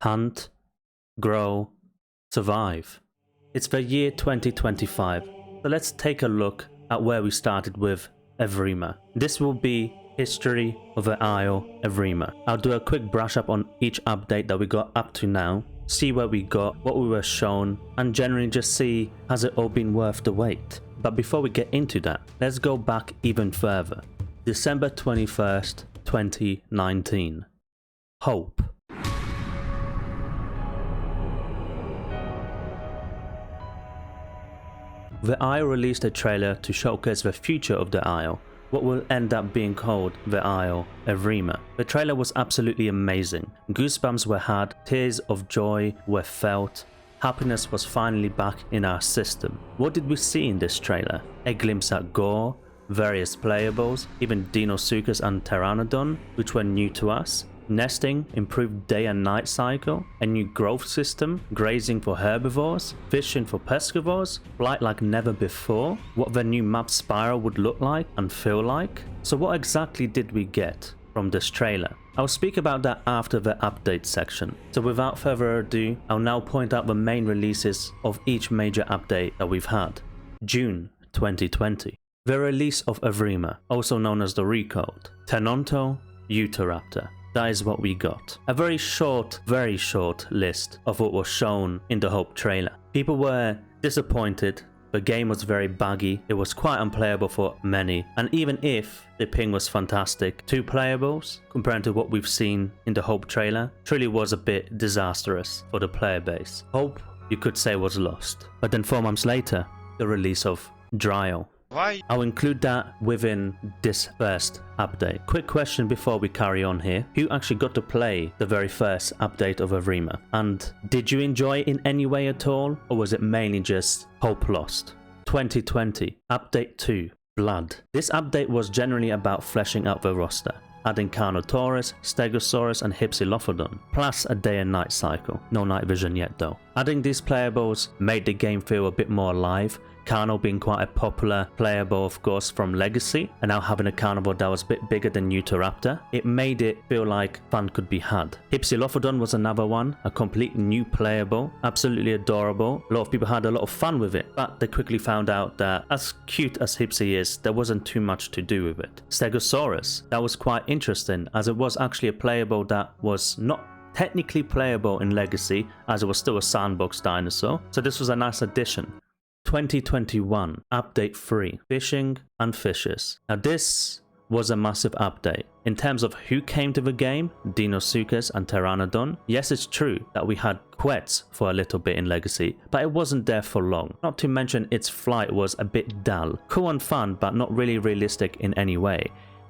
Hunt, grow, survive. It's the year 2025, so let's take a look at where we started with Evrima. This will be history of the Isle Evrima. I'll do a quick brush up on each update that we got up to now, see where we got, what we were shown, and generally just see has it all been worth the wait. But before we get into that, let's go back even further. December 21st, 2019. Hope. The Isle released a trailer to showcase the future of the Isle, what will end up being called the Isle Evrima. The trailer was absolutely amazing. Goosebumps were had, tears of joy were felt, happiness was finally back in our system. What did we see in this trailer? A glimpse at gore, various playables, even Deinosuchus and Pteranodon, which were new to us. Nesting, improved day and night cycle, a new growth system, grazing for herbivores, fishing for pescivores, flight like never before, what the new map Spiro would look like and feel like. So what exactly did we get from this trailer? I'll speak about that after the update section. So without further ado, I'll now point out the main releases of each major update that we've had. June 2020. The release of Evrima, also known as the Recode. Tenonto, Utahraptor. That is what we got. A very short list of what was shown in the Hope trailer. People were disappointed. The game was very buggy. It was quite unplayable for many. And even if the ping was fantastic, 2 playables compared to what we've seen in the Hope trailer truly was a bit disastrous for the player base. Hope, you could say, was lost. But then 4 months later, the release of Isle. Why? I'll include that within this first update. Quick question before we carry on here. Who actually got to play the very first update of Evrima? And did you enjoy it in any way at all? Or was it mainly just hope lost? 2020, Update 2, Blood. This update was generally about fleshing out the roster, adding Carnotaurus, Stegosaurus and Hypsilophodon, plus a day and night cycle. No night vision yet though. Adding these playables made the game feel a bit more alive. Carno being quite a popular playable, of course, from Legacy, and now having a carnivore that was a bit bigger than Utahraptor, it made it feel like fun could be had. Hypsilophodon was another one, a complete new playable, absolutely adorable. A lot of people had a lot of fun with it, but they quickly found out that as cute as Hypsi is, there wasn't too much to do with it. Stegosaurus, that was quite interesting, as it was actually a playable that was not technically playable in Legacy, as it was still a sandbox dinosaur, so this was a nice addition. 2021, Update 3, Fishing and Fishes. Now this was a massive update. In terms of who came to the game, Deinosuchus and Pteranodon, yes, it's true that we had Quetz for a little bit in Legacy, but it wasn't there for long. Not to mention its flight was a bit dull. Cool and fun, but not really realistic in any way.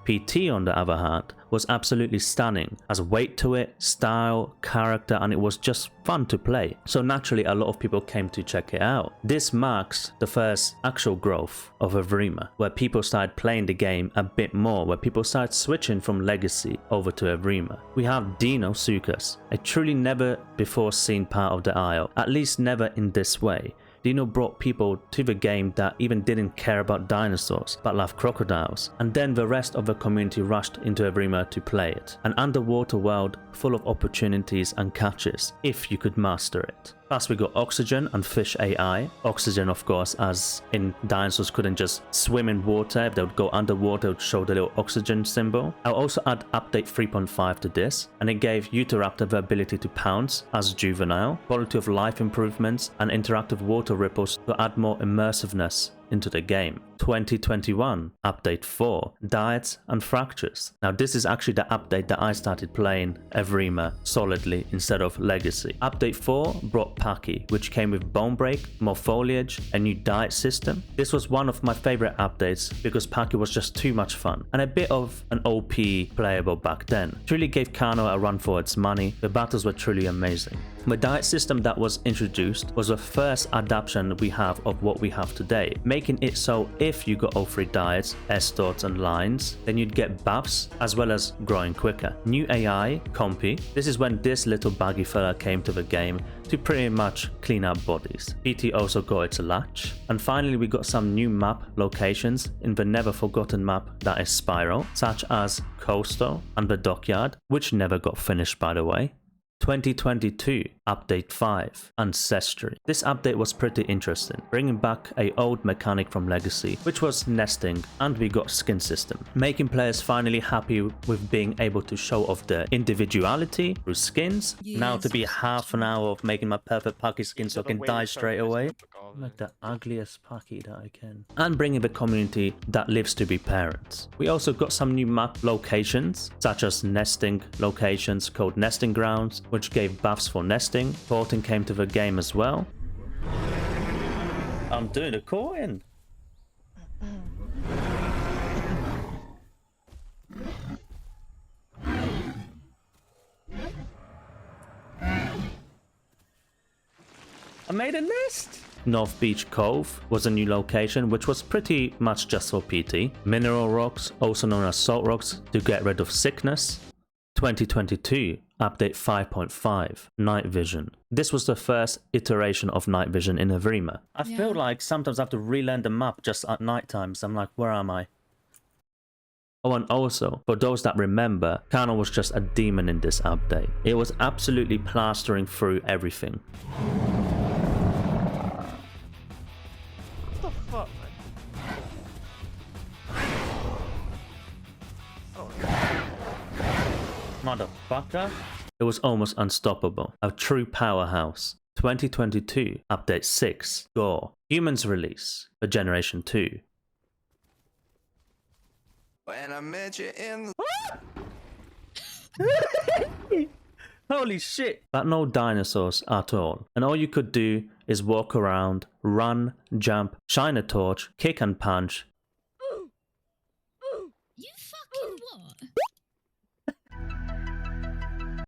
PT, on the other hand, was absolutely stunning, has weight to it, style, character, and it was just fun to play. So naturally a lot of people came to check it out. This marks the first actual growth of Evrima, where people started playing the game a bit more, where people started switching from Legacy over to Evrima. We have Deinosuchus, a truly never before seen part of the Isle, at least never in this way. Dino brought people to the game that even didn't care about dinosaurs, but loved crocodiles, and then the rest of the community rushed into Evrima to play it. An underwater world full of opportunities and catches, if you could master it. Plus we got Oxygen and Fish AI. Oxygen, of course, as in dinosaurs couldn't just swim in water. If they would go underwater, it would show the little oxygen symbol. I'll also add update 3.5 to this, and it gave Utahraptor the ability to pounce as juvenile, quality of life improvements, and interactive water ripples to add more immersiveness into the game. 2021, Update 4, Diets and Fractures. Now this is actually the update that I started playing Evrima solidly instead of Legacy. Update 4 brought Paki, which came with bone break, more foliage, a new diet system. This was one of my favorite updates because Paki was just too much fun and a bit of an OP playable back then. Truly gave Carno a run for its money. The battles were truly amazing. The diet system that was introduced was the first adaptation we have of what we have today, making it so if you got all 3 diets, S-Dots and lines, then you'd get buffs as well as growing quicker. New AI, Compy, this is when this little buggy fella came to the game to pretty much clean up bodies. PT also got its latch. And finally we got some new map locations in the never forgotten map that is Spiro, such as Coastal and the Dockyard, which never got finished by the way. 2022 Update 5 Ancestry. This update was pretty interesting, bringing back a old mechanic from Legacy, which was nesting, and we got skin system, making players finally happy with being able to show off their individuality through skins. Yes. Now to be half an hour of making my perfect Paki skin so I can die straight away. Like the ugliest Paki that I can. And bringing the community that lives to be parents. We also got some new map locations, such as nesting locations called nesting grounds, which gave buffs for nesting. Porting came to the game as well. I'm doing a coin. I made a nest! North Beach Cove was a new location, which was pretty much just for PT. Mineral rocks, also known as salt rocks, to get rid of sickness. 2022 Update 5.5 Night Vision. This was the first iteration of Night Vision in Evrima. I feel like sometimes I have to relearn the map just at night times. I'm like, where am I? Oh, and also, for those that remember, Kano was just a demon in this update. It was absolutely plastering through everything. What the fuck, man? Motherfucker. It was almost unstoppable. A true powerhouse. 2022 Update 6 Gore. Humans release for Generation 2. When I met you in Holy shit! But no dinosaurs at all. And all you could do is walk around, run, jump, shine a torch, kick and punch. You fucking what?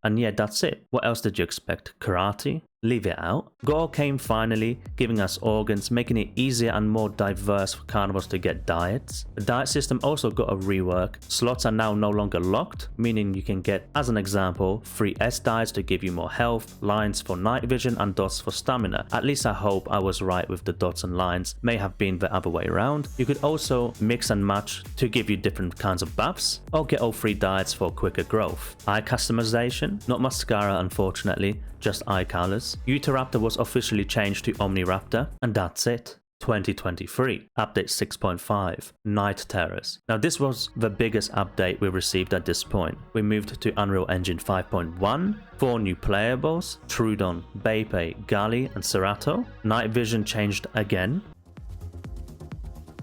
And yeah, that's it. What else did you expect? Karate? Leave it out. Gore came finally, giving us organs, making it easier and more diverse for carnivores to get diets. The diet system also got a rework. Slots are now no longer locked, meaning you can get, as an example, 3S diets to give you more health, lines for night vision, and dots for stamina. At least I hope I was right with the dots and lines. May have been the other way around. You could also mix and match to give you different kinds of buffs, or get all 3 diets for quicker growth. Eye customization, not mascara unfortunately, just eye colors. Utahraptor was officially changed to Omniraptor, and that's it. 2023 Update 6.5 Night Terrors. Now this was the biggest update we received at this point. We moved to Unreal Engine 5.1, 4 new playables, Trudon, Beipei, Gali and Cerato. Night Vision changed again.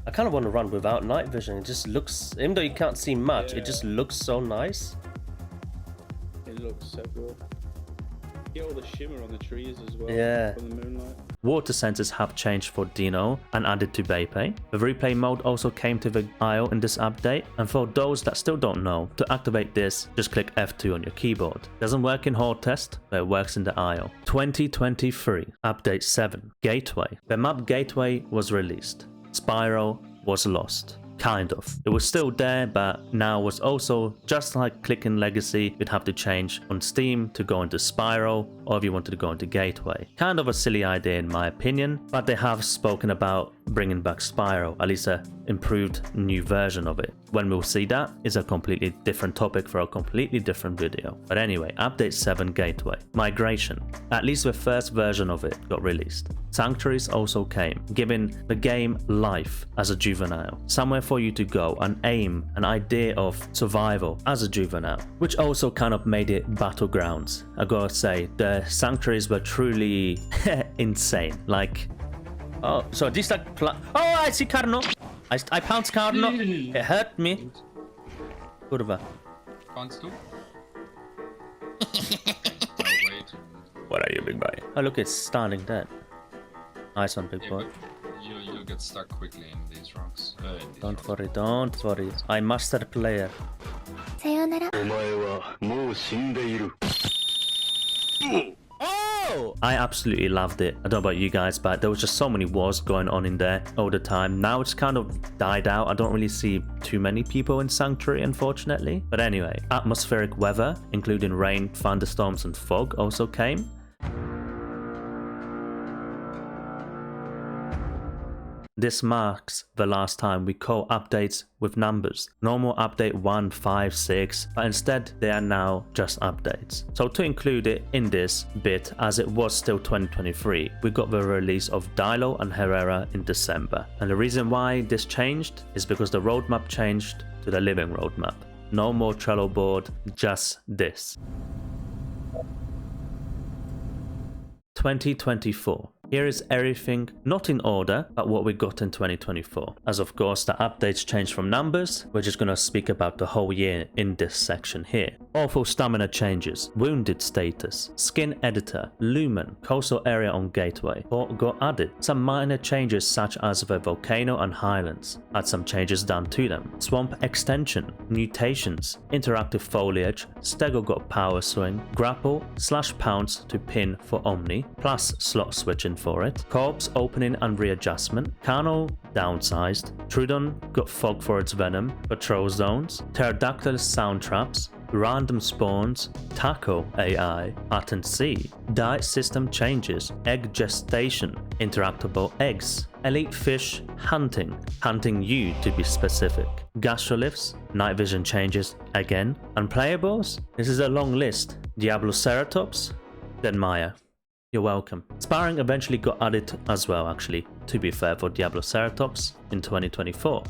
I kind of want to run without night vision. It just looks, even though you can't see much, it just looks so nice. It looks so good. Get all the shimmer on the trees as well. Yeah. From the moonlight. Water sensors have changed for Dino and added to Beipei. The replay mode also came to the Isle in this update, and for those that still don't know, to activate this, just click F2 on your keyboard. Doesn't work in Horde Test, but it works in the Isle. 2023 Update 7 Gateway. The map Gateway was released. Spiro was lost. Kind of. It was still there, but now was also, just like clicking Legacy, you'd have to change on Steam to go into Spiro, or if you wanted to go into Gateway. Kind of a silly idea in my opinion, but they have spoken about bringing back Spiro, at least a improved new version of it. When we'll see that is a completely different topic for a completely different video. But anyway, Update 7 Gateway. Migration. At least the first version of it got released. Sanctuaries also came, giving the game life as a juvenile. Somewhere for you to go, an aim, an idea of survival as a juvenile, which also kind of made it battlegrounds. I gotta say, the sanctuaries were truly insane. Like, oh, so this like, oh, I see Carno. I pounced Carno. It hurt me. Kurwa. Kannst du? What are you, big boy? Oh, look, it's starting dead. Nice one, big boy. You'll get stuck quickly in these rocks. Don't worry, don't worry. I'm master player. Oh! I absolutely loved it. I don't know about you guys, but there was just so many wars going on in there all the time. Now it's kind of died out. I don't really see too many people in Sanctuary, unfortunately. But anyway, atmospheric weather, including rain, thunderstorms, and fog, also came. This marks the last time we call updates with numbers. Normal update 1, 5, 6, but instead they are now just updates. So to include it in this bit, as it was still 2023, we got the release of Dilo and Herrera in December. And the reason why this changed is because the roadmap changed to the living roadmap. No more Trello board, just this. 2024. Here is everything, not in order, but what we got in 2024. As of course the updates change from numbers, we're just gonna speak about the whole year in this section here. Awful stamina changes, wounded status, skin editor, lumen, coastal area on gateway, port got added. Some minor changes such as the volcano and highlands, had some changes done to them. Swamp extension, mutations, interactive foliage, stego got power swing, grapple, /pounce to pin for Omni, plus slot switching for it, corpse opening and readjustment, Carnal downsized, Trudon got fog for its venom, patrol zones, pterodactyl sound traps, random spawns, Taco AI, pattern C, diet system changes, egg gestation, interactable eggs, elite fish hunting you to be specific, gastroliths, night vision changes again, unplayables, this is a long list, Diabloceratops, then Maya. You're welcome. Sparring eventually got added as well, actually, to be fair, for Diabloceratops in 2024.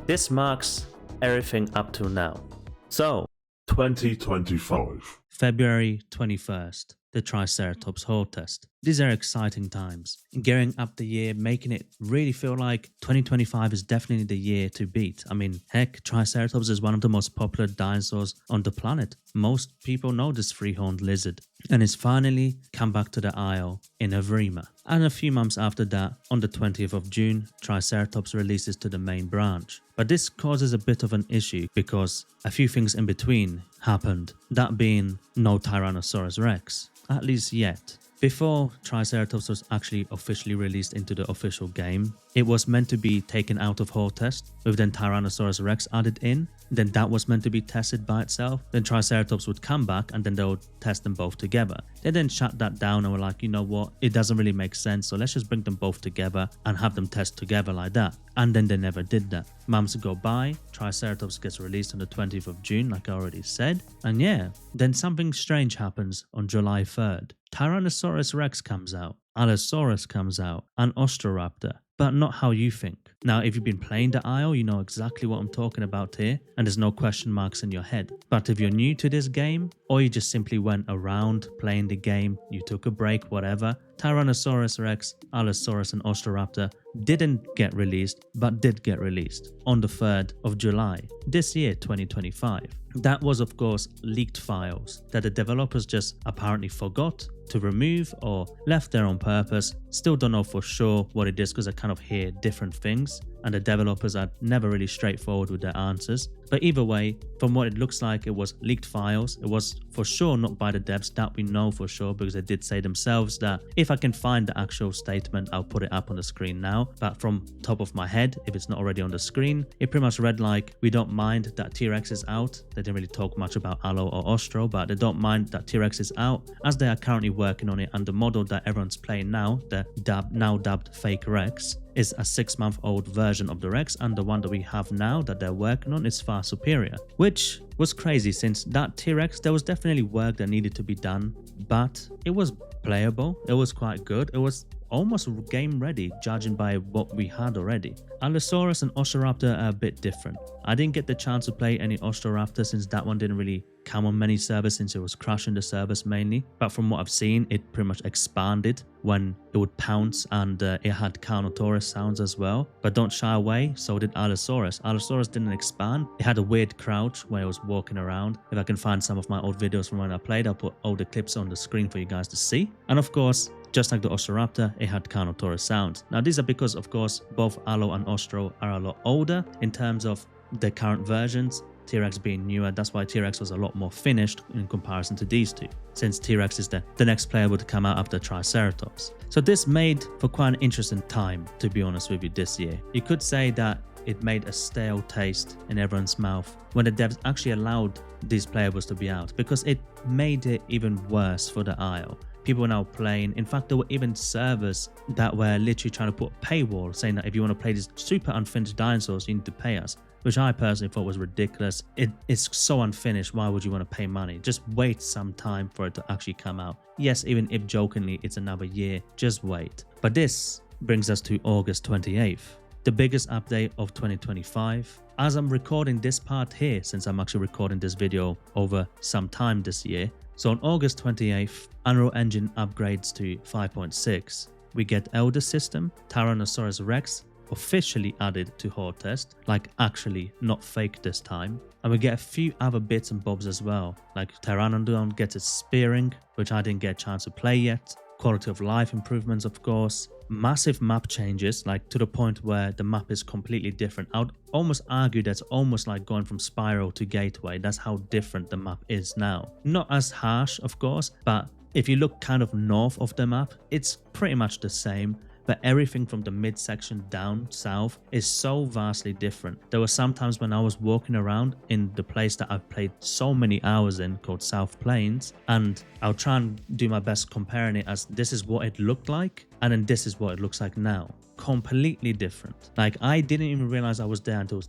This marks everything up to now. So, 2025. February 21st, the Triceratops Horde test. These are exciting times. Gearing up the year, making it really feel like 2025 is definitely the year to beat. I mean, heck, Triceratops is one of the most popular dinosaurs on the planet. Most people know this three-horned lizard. And it's finally come back to the Isle in Evrima. And a few months after that, on the 20th of June, Triceratops releases to the main branch. But this causes a bit of an issue because a few things in between happened, that being no Tyrannosaurus Rex, at least yet. Before Triceratops was actually officially released into the official game, it was meant to be taken out of Horde test, with then Tyrannosaurus Rex added in, then that was meant to be tested by itself, then Triceratops would come back and then they would test them both together. They then shut that down and were like, you know what, it doesn't really make sense, so let's just bring them both together and have them test together like that. And then they never did that. Months go by, Triceratops gets released on the 20th of June, like I already said, and yeah, then something strange happens on July 3rd. Tyrannosaurus Rex comes out, Allosaurus comes out, and Ostroraptor, but not how you think. Now, if you've been playing the Isle, you know exactly what I'm talking about here, and there's no question marks in your head. But if you're new to this game, or you just simply went around playing the game, you took a break, whatever, Tyrannosaurus Rex, Allosaurus, and Ostroraptor didn't get released, but did get released on the 3rd of July, this year, 2025. That was, of course, leaked files that the developers just apparently forgot to remove or left there on purpose. Still don't know for sure what it is because I kind of hear different things and the developers are never really straightforward with their answers. But either way, from what it looks like, it was leaked files. It was for sure not by the devs, that we know for sure, because they did say themselves that if I can find the actual statement, I'll put it up on the screen now. But from top of my head, if it's not already on the screen, it pretty much read like, we don't mind that T-Rex is out. They didn't really talk much about Allo or Ostro, but they don't mind that T-Rex is out as they are currently working on it, and the model that everyone's playing now, the now dubbed Fake Rex, is a 6-month-old version of the Rex, and the one that we have now that they're working on is far superior. Which was crazy, since that T-Rex, there was definitely work that needed to be done, but it was playable, it was quite good, it was almost game ready judging by what we had already. Allosaurus and Ostroraptor are a bit different. I didn't get the chance to play any Ostroraptor since that one didn't really come on many servers since it was crashing the servers mainly, but from what I've seen, it pretty much expanded when it would pounce, and it had Carnotaurus sounds as well. But don't shy away, so did Allosaurus. Allosaurus didn't expand, it had a weird crouch when it was walking around. If I can find some of my old videos from when I played, I'll put all the clips on the screen for you guys to see. And of course, just like the Ostroraptor, it had Carnotaurus sounds. Now these are because, of course, both Allo and Ostro are a lot older in terms of the current versions, T-Rex being newer. That's why T-Rex was a lot more finished in comparison to these two, since T-Rex is the next playable to come out after Triceratops. So this made for quite an interesting time, to be honest with you, this year. You could say that it made a stale taste in everyone's mouth when the devs actually allowed these playables to be out, because it made it even worse for the Isle. People were now playing. In fact, there were even servers that were literally trying to put a paywall saying that if you want to play these super unfinished dinosaurs, you need to pay us, which I personally thought was ridiculous. It is so unfinished. Why would you want to pay money? Just wait some time for it to actually come out. Yes, even if jokingly it's another year, just wait. But this brings us to August 28th, the biggest update of 2025. As I'm recording this part here, since I'm actually recording this video over some time this year. So on August 28th, Unreal Engine upgrades to 5.6. We get Elder System, Tyrannosaurus Rex officially added to Horde Test, like actually not fake this time. And we get a few other bits and bobs as well, like Pteranodon gets its spearing, which I didn't get a chance to play yet. Quality of life improvements, of course. Massive map changes, like to the point where the map is completely different. I would almost argue that's almost like going from Spiro to Gateway. That's how different the map is now. Not as harsh, of course, but if you look kind of north of the map, it's pretty much the same. But everything from the midsection down south is so vastly different. There were some times when I was walking around in the place that I've played so many hours in called South Plains, and I'll try and do my best comparing it as this is what it looked like and then this is what it looks like now. Completely different. Like I didn't even realize I was there until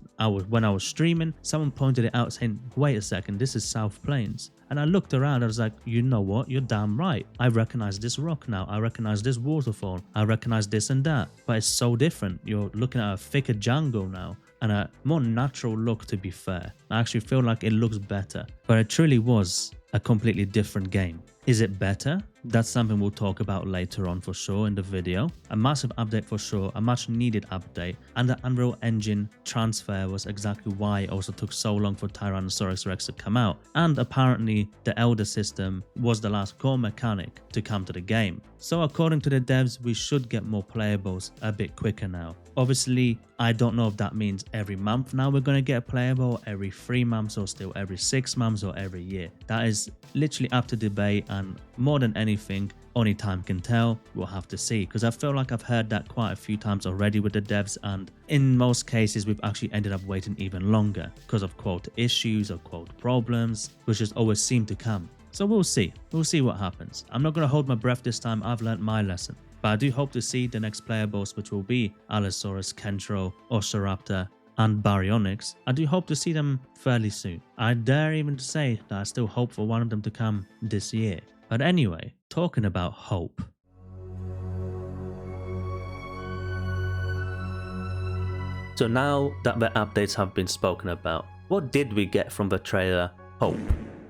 when I was streaming. Someone pointed it out saying, wait a second, this is South Plains. And I looked around, I was like, you know what, you're damn right. I recognize this rock now, I recognize this waterfall, I recognize this and that. But it's so different. You're looking at a thicker jungle now and a more natural look, to be fair. I actually feel like it looks better. But it truly was a completely different game. Is it better? That's something we'll talk about later on for sure in the video. A massive update for sure, a much needed update, and the Unreal Engine transfer was exactly why it also took so long for Tyrannosaurus Rex to come out. And apparently the Elder System was the last core mechanic to come to the game. So according to the devs, we should get more playables a bit quicker now. Obviously, I don't know if that means every month now we're going to get a playable, every 3 months, or still every 6 months, or every year. That is literally up to debate, and more than anything, only time can tell. We'll have to see, because I feel like I've heard that quite a few times already with the devs, and in most cases we've actually ended up waiting even longer because of quote issues or quote problems, which just always seem to come. So we'll see what happens. I'm not going to hold my breath this time. I've learned my lesson. But I do hope to see the next playables, which will be Allosaurus, Kentro, Oceiraptor, and Baryonyx. I do hope to see them fairly soon. I dare even to say that I still hope for one of them to come this year. But anyway, talking about hope. So now that the updates have been spoken about, what did we get from the trailer Hope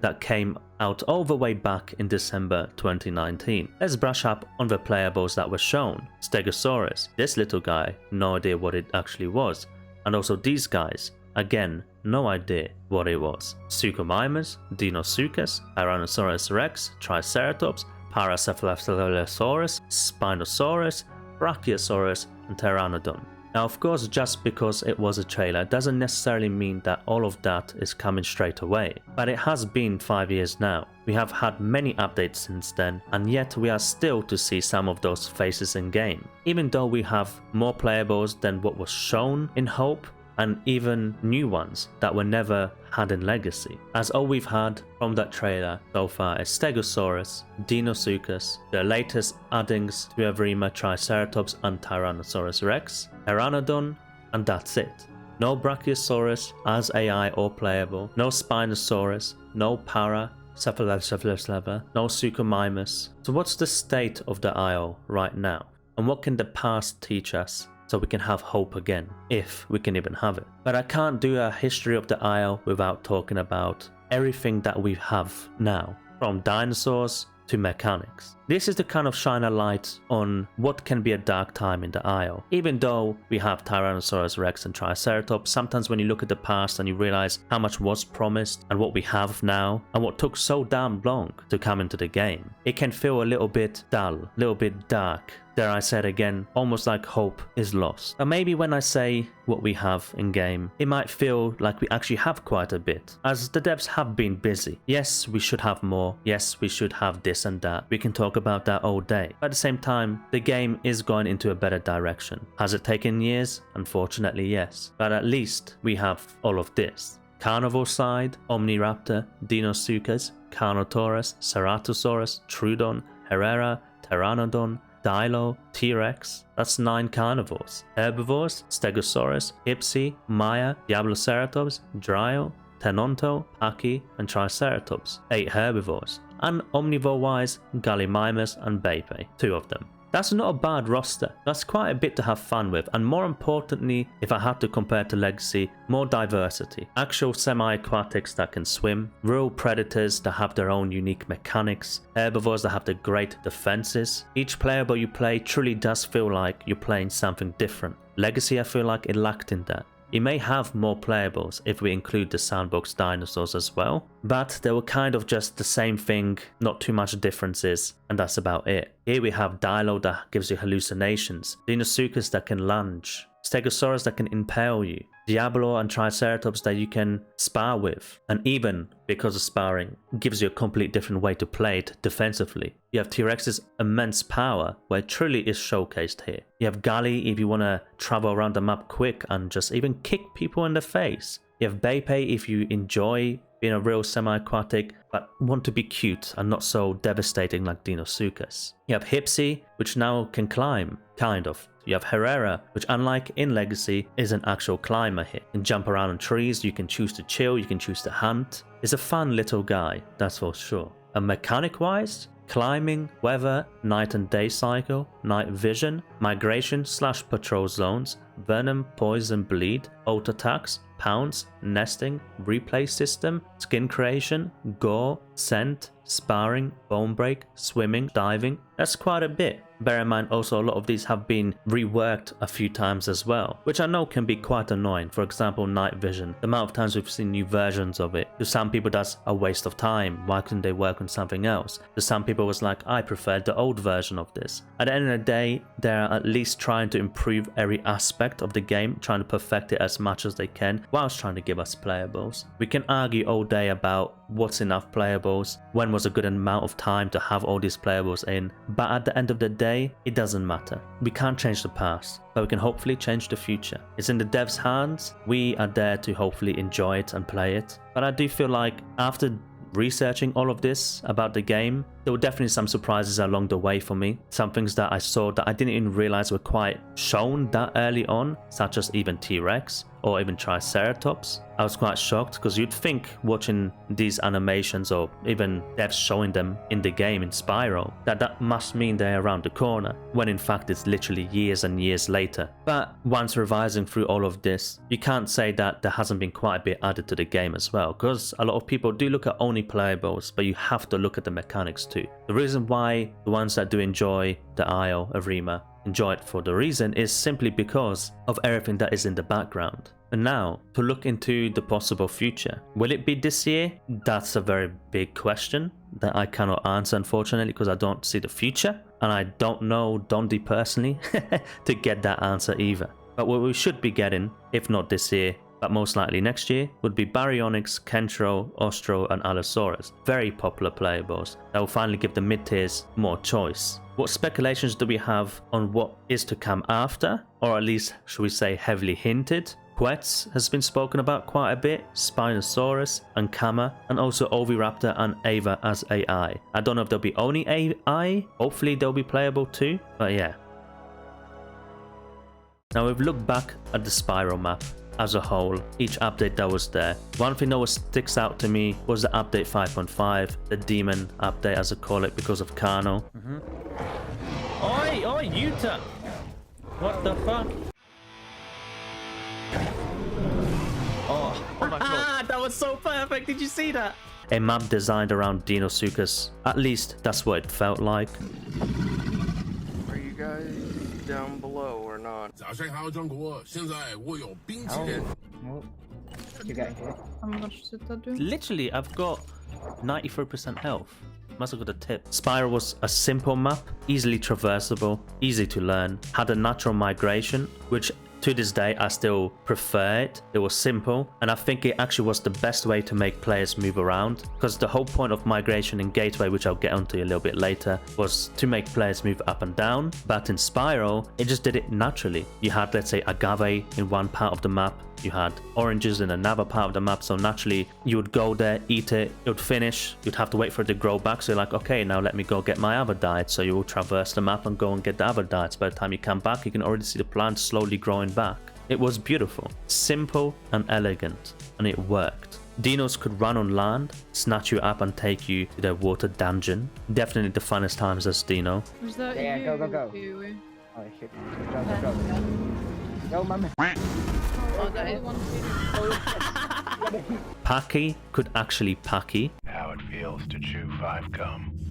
that came out all the way back in December 2019? Let's brush up on the playables that were shown. Stegosaurus, this little guy, no idea what it actually was. And also these guys, again, no idea what it was. Suchomimus, Deinosuchus, Tyrannosaurus Rex, Triceratops, Paracephalosaurus, Spinosaurus, Brachiosaurus, and Pteranodon. Now, of course, just because it was a trailer doesn't necessarily mean that all of that is coming straight away. But it has been 5 years now. We have had many updates since then, and yet we are still to see some of those faces in game. Even though we have more playables than what was shown in Hope, and even new ones that were never had in Legacy, as all we've had from that trailer so far is Stegosaurus, Deinosuchus, the latest addings to Evrima, Triceratops and Tyrannosaurus Rex, Pteranodon, and that's it. No Brachiosaurus as AI or playable, no Spinosaurus, no Paracephalosaurus, no Suchomimus. So what's the state of the Isle right now? And what can the past teach us so we can have hope again, if we can even have it? But I can't do a history of the Isle without talking about everything that we have now, from dinosaurs to mechanics. This is to kind of shine a light on what can be a dark time in the Isle. Even though we have Tyrannosaurus Rex and Triceratops, sometimes when you look at the past and you realize how much was promised and what we have now and what took so damn long to come into the game, it can feel a little bit dull, a little bit dark. Dare I say it again, almost like hope is lost. And maybe when I say what we have in game, it might feel like we actually have quite a bit, as the devs have been busy. Yes, we should have more. Yes, we should have this and that. We can talk about that all day. But at the same time, the game is going into a better direction. Has it taken years? Unfortunately, yes. But at least we have all of this. Carnivore side, Omniraptor, Deinosuchus, Carnotaurus, Ceratosaurus, Troodon, Herrera, Pteranodon, Dilo, T-Rex. That's 9 carnivores. Herbivores, Stegosaurus, Hypsi, Maya, Diabloceratops, Dryo, Tenonto, Paki, and Triceratops. 8 herbivores. And omnivore-wise, Gallimimus and Bepe, 2 of them. That's not a bad roster. That's quite a bit to have fun with, and more importantly, if I had to compare to Legacy, more diversity. Actual semi-aquatics that can swim, real predators that have their own unique mechanics, herbivores that have the great defenses. Each playable you play truly does feel like you're playing something different. Legacy, I feel like it lacked in that. It may have more playables if we include the sandbox dinosaurs as well, but they were kind of just the same thing, not too much differences, and that's about it. Here we have Dilo that gives you hallucinations, Deinosuchus that can lunge, Stegosaurus that can impale you, Diablo and Triceratops that you can spar with, and even, because of sparring, gives you a complete different way to play it defensively. You have T-Rex's immense power, where it truly is showcased here. You have Gali if you want to travel around the map quick and just even kick people in the face. You have Bepe if you enjoy being a real semi-aquatic, but want to be cute and not so devastating like Deinosuchus. You have Hypsi, which now can climb, kind of. You have Herrera, which unlike in Legacy, is an actual climber here. You can jump around on trees, you can choose to chill, you can choose to hunt. He's a fun little guy, that's for sure. And mechanic-wise, climbing, weather, night and day cycle, night vision, migration/patrol zones, venom, poison, bleed, ult attacks, pounce, nesting, replay system, skin creation, gore, scent, sparring, bone break, swimming, diving. That's quite a bit. Bear in mind also a lot of these have been reworked a few times as well, which I know can be quite annoying. For example, night vision. The amount of times we've seen new versions of it. To some people that's a waste of time. Why couldn't they work on something else? To some people was like, I preferred the old version of this. At the end of the day, they're at least trying to improve every aspect of the game, trying to perfect it as much as they can, whilst trying to give us playables. We can argue all day about what's enough playables, when was a good amount of time to have all these playables in, but at the end of the day, it doesn't matter. We can't change the past, but we can hopefully change the future. It's in the devs' hands. We are there to hopefully enjoy it and play it. But I do feel like after researching all of this about the game, there were definitely some surprises along the way for me. Some things that I saw that I didn't even realize were quite shown that early on, such as even T-Rex or even Triceratops. I was quite shocked because you'd think watching these animations or even devs showing them in the game in Spiro that must mean they're around the corner, when in fact it's literally years and years later. But once revising through all of this, you can't say that there hasn't been quite a bit added to the game as well, because a lot of people do look at only playables, but you have to look at the mechanics too. The reason why the ones that do enjoy the Isle Evrima enjoy it for the reason is simply because of everything that is in the background. And now, to look into the possible future. Will it be this year? That's a very big question that I cannot answer, unfortunately, because I don't see the future. And I don't know Dondi personally to get that answer either. But what we should be getting, if not this year, but most likely next year, would be Baryonyx, Kentro, Ostro, and Allosaurus. Very popular playables that will finally give the mid-tiers more choice. What speculations do we have on what is to come after? Or at least, should we say, heavily hinted? Quetz has been spoken about quite a bit, Spinosaurus, and Kama, and also Oviraptor and Ava as AI. I don't know if they'll be only AI, hopefully they'll be playable too, but yeah. Now we've looked back at the Spiro map as a whole, each update that was there. One thing that was sticks out to me was the update 5.5, the demon update as I call it because of Kano. Oi, Utah! What the fuck? Oh my god. That was so perfect, did you see that? A map designed around Deinosuchus. At least that's what it felt like. Are you guys down below or not? You get hit. How much did that do? Literally, I've got 93% health. Must have got a tip. Spiro was a simple map, easily traversable, easy to learn, had a natural migration, which to this day I still prefer it. It was simple, and I think it actually was the best way to make players move around, because the whole point of migration in Gateway, which I'll get onto a little bit later, was to make players move up and down. But in Spiro, it just did it naturally. You had, let's say, Agave in one part of the map, You had oranges in another part of the map, so naturally you would go there, eat it, it would finish, you'd have to wait for it to grow back, so you're like, okay, now let me go get my other diet. So you will traverse the map and go and get the other diets. By the time you come back, you can already see the plants slowly growing back. It was beautiful, simple and elegant, and it worked. Dinos could run on land, snatch you up and take you to their water dungeon. Definitely the funnest times as Dino. Was that Yeah, you? go. Who- Oh shit. Go. Go, mum. Oh, that is one. Packy could actually packy. How it feels to chew 5 gum.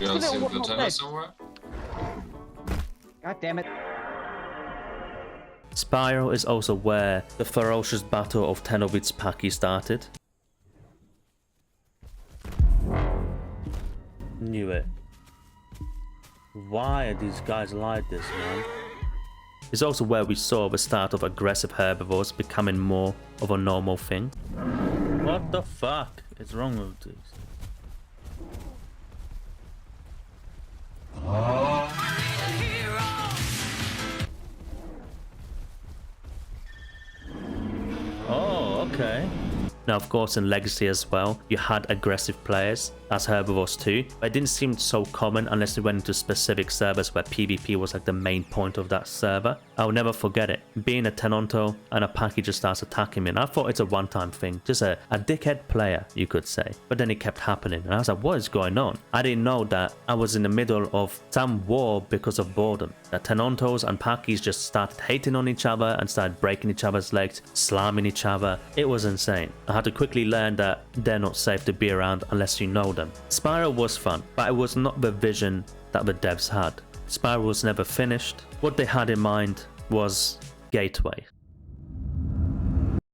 You don't see Look at the what tennis left. somewhere? God damn it. Spiro is also where the ferocious battle of Tenovit's Packy started. Knew it. Why are these guys like this, man? It's also where we saw the start of aggressive herbivores becoming more of a normal thing. What the fuck is wrong with these? Oh, okay. Now, of course, in Legacy as well, you had aggressive players as herbivores too, but it didn't seem so common unless you went into specific servers where PvP was like the main point of that server. I'll never forget it. Being a Tenonto and a Packy just starts attacking me, and I thought it's a one-time thing, just a dickhead player, you could say. But then it kept happening, and I was like, what is going on? I didn't know that I was in the middle of some war because of boredom. That Tenontos and Packies just started hating on each other and started breaking each other's legs, slamming each other. It was insane. I had to quickly learn that they're not safe to be around unless you know them. Spiro was fun, but it was not the vision that the devs had. Spiro was never finished. What they had in mind was Gateway.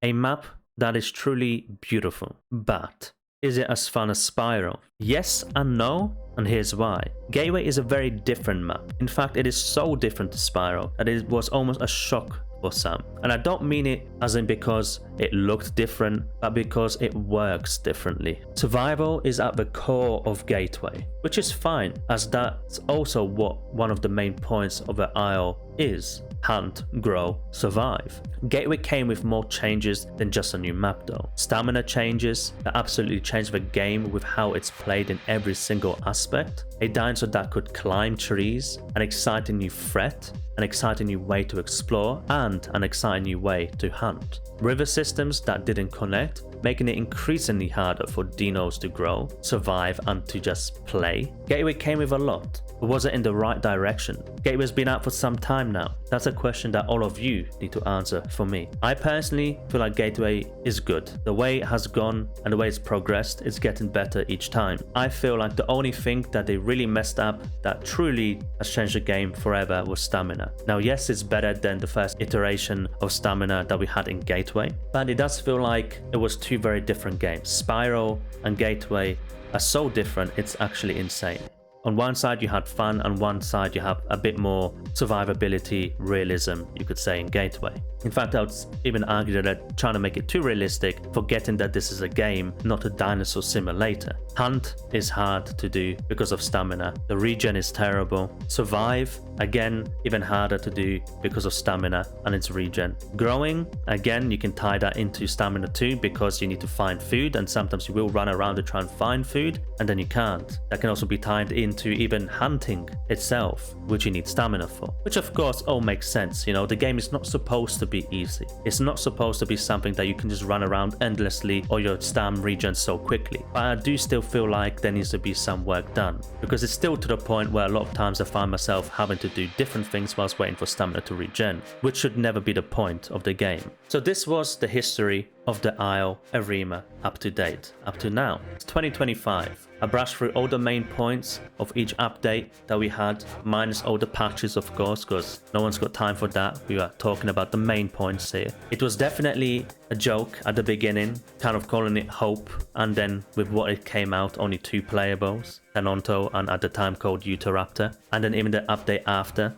A map that is truly beautiful, but is it as fun as Spiro? Yes and no, and here's why. Gateway is a very different map. In fact, it is so different to Spiro that it was almost a shock for some. And I don't mean it as in because it looked different, but because it works differently. Survival is at the core of Gateway, which is fine, as that's also what one of the main points of the Isle is. Hunt, grow, survive. Gateway came with more changes than just a new map though. Stamina changes that absolutely changed the game with how it's played in every single aspect. A dinosaur that could climb trees, an exciting new threat, an exciting new way to explore, and an exciting new way to hunt. River systems that didn't connect, making it increasingly harder for dinos to grow, survive, and to just play. Gateway came with a lot, but was it in the right direction? Gateway's been out for some time now. That's a question that all of you need to answer for me. I personally feel like Gateway is good. The way it has gone and the way it's progressed is getting better each time. I feel like the only thing that they really messed up that truly has changed the game forever was stamina. Now yes, it's better than the first iteration of stamina that we had in Gateway, but it does feel like it was two very different games. Spiro and Gateway are so different, it's actually insane. On one side you had fun, and one side you have a bit more survivability, realism, you could say, in Gateway. In fact, I would even argue that they're trying to make it too realistic, forgetting that this is a game, not a dinosaur simulator. Hunt is hard to do because of stamina. The regen is terrible. Survive, again, even harder to do because of stamina and its regen. Growing, again, you can tie that into stamina too, because you need to find food, and sometimes you will run around to try and find food, and then you can't. That can also be tied into even hunting itself, which you need stamina for. Which of course all makes sense, you know, the game is not supposed to be easy. It's not supposed to be something that you can just run around endlessly or your stam regens so quickly. But I do still feel like there needs to be some work done, because it's still to the point where a lot of times I find myself having to do different things whilst waiting for stamina to regen, which should never be the point of the game. So this was the history of the Isle Evrima up to date, up to now. It's 2025. I brushed through all the main points of each update that we had, minus all the patches of course, because no one's got time for that. We are talking about the main points here. It was definitely a joke at the beginning, kind of calling it hope, and then with what it came out, only 2 playables, Tenonto and at the time called Utahraptor, and then even the update after,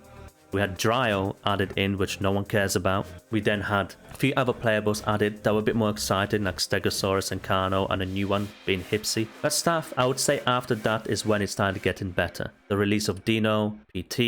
We had Dryo added in, which no one cares about. We then had a few other playables added that were a bit more exciting, like Stegosaurus and Carno, and a new one being Hipsy. But stuff, I would say after that is when it started getting better. The release of Dino, PT,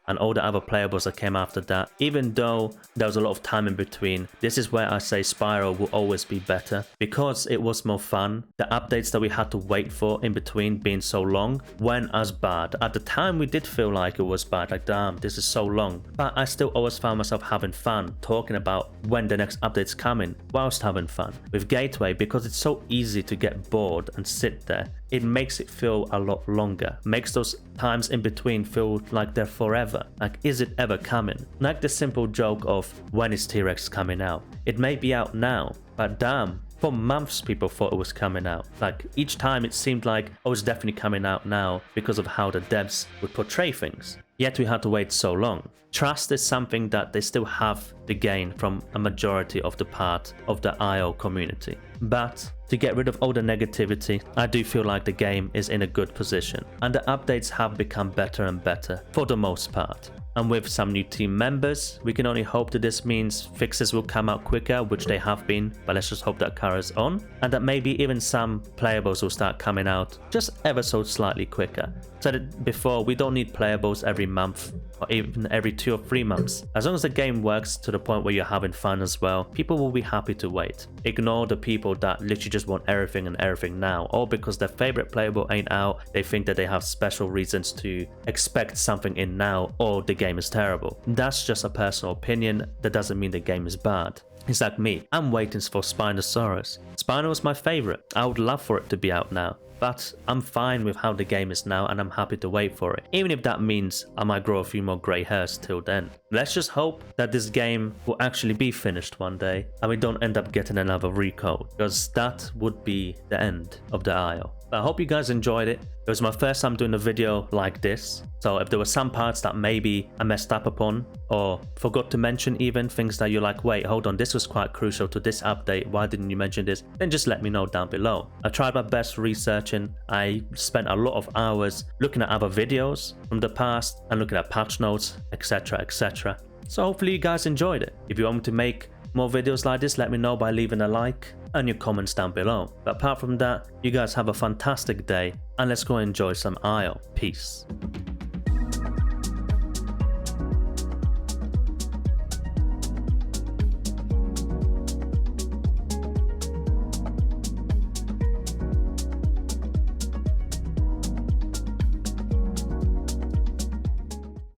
and all the other playables that came after that. Even though there was a lot of time in between, this is where I say Spiro will always be better. Because it was more fun, the updates that we had to wait for in between being so long weren't as bad. At the time we did feel like it was bad, like damn, this is so long. But I still always found myself having fun, talking about when the next update's coming, whilst having fun. With Gateway, because it's so easy to get bored and sit there, it makes it feel a lot longer. Makes those times in between feel like they're forever. Like, is it ever coming? Like the simple joke of, when is T-Rex coming out? It may be out now, but damn, for months people thought it was coming out. Like, each time it seemed like, oh, it's definitely coming out now because of how the devs would portray things. Yet we had to wait so long. Trust is something that they still have to gain from a majority of the part of the Isle community. But to get rid of all the negativity, I do feel like the game is in a good position. And the updates have become better and better for the most part. And with some new team members, we can only hope that this means fixes will come out quicker, which they have been, but let's just hope that carries on. And that maybe even some playables will start coming out just ever so slightly quicker. Said it before, we don't need playables every month or even every 2 or 3 months. As long as the game works to the point where you're having fun as well, people will be happy to wait. Ignore the people that literally just want everything and everything now, or because their favorite playable ain't out, they think that they have special reasons to expect something in now, or the game is terrible. That's just a personal opinion. That doesn't mean the game is bad. It's like me, I'm waiting for Spinosaurus. Spino was my favorite. I would love for it to be out now. But I'm fine with how the game is now and I'm happy to wait for it. Even if that means I might grow a few more grey hairs till then. Let's just hope that this game will actually be finished one day and we don't end up getting another recode, because that would be the end of the Isle. I hope you guys enjoyed it. It was my first time doing a video like this, so if there were some parts that maybe I messed up upon or forgot to mention, even things that you're like, wait, hold on, this was quite crucial to this update, why didn't you mention this, then just let me know down below. I tried my best researching. I spent a lot of hours looking at other videos from the past and looking at patch notes, etc, etc. So hopefully you guys enjoyed it. If you want me to make more videos like this, let me know by leaving a like and your comments down below. But apart from that, you guys have a fantastic day and let's go enjoy some Isle. Peace.